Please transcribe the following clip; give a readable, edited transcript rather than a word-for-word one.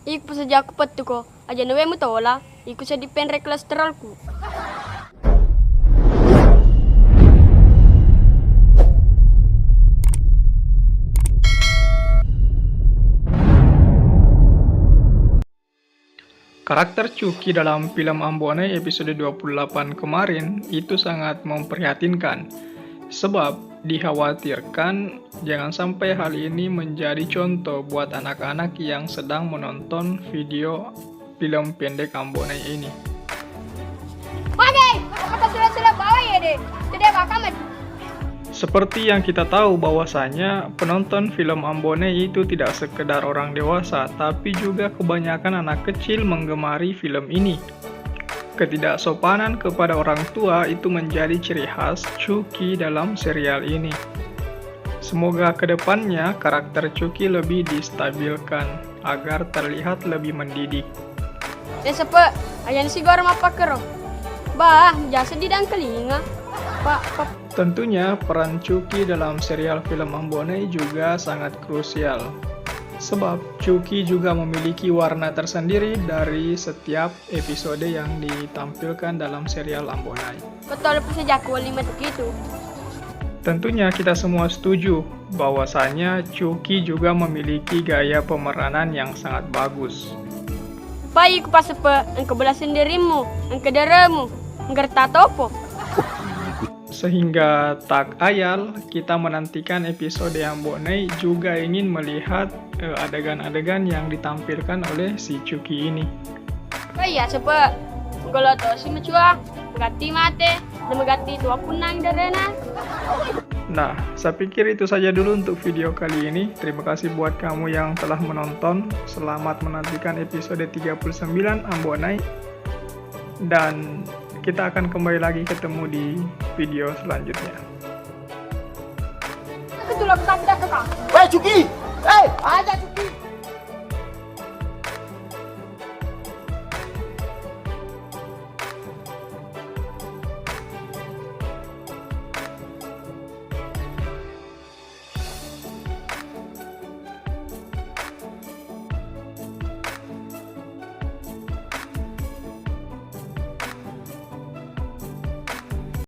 Iku saja aku petu ko. Aja nawe mu tola. Iku sa dipenre kolesterolku. Karakter Chucky dalam film Ambonai episode 28 kemarin itu sangat memprihatinkan. Sebab dikhawatirkan jangan sampai hal ini menjadi contoh buat anak-anak yang sedang menonton video film pendek Ambonai ini. Wage, apa sudah bawa ya deh? Tidak bakal Seperti yang kita tahu bahwasanya penonton film Ambonai itu tidak sekedar orang dewasa, tapi juga kebanyakan anak kecil menggemari film ini. Ketidaksopanan kepada orang tua itu menjadi ciri khas Chucky dalam serial ini. Semoga kedepannya karakter Chucky lebih distabilkan agar terlihat lebih mendidik. sepe, ayan siguro mapakero. Bah, jasa di dan kelinga. Pak. Tentunya peran Chucky dalam serial film Ambonai juga sangat krusial. Sebab Chucky juga memiliki warna tersendiri dari setiap episode yang ditampilkan dalam serial Ambonai. Betul pa saja ko limat gitu. Tentunya kita semua setuju bahwasanya Chucky juga memiliki gaya pemeranan yang sangat bagus. Bayi ko pa sepe, ang kabelah sendirimu, ang kedaramu, ang gerta topo. Sehingga tak ayal kita menantikan episode Ambonai juga ingin melihat adegan-adegan yang ditampilkan oleh si Chucky ini. Kaya sepe, kalau to si macua, magati mate, dan magati tua punang darana. Nah, saya pikir itu saja dulu untuk video kali ini. Terima kasih buat kamu yang telah menonton. Selamat menantikan episode 39 Ambonai. Dan kita akan kembali lagi ketemu di video selanjutnya. Ketulak tak. Weh, Chucky! Hei, aja Chucky!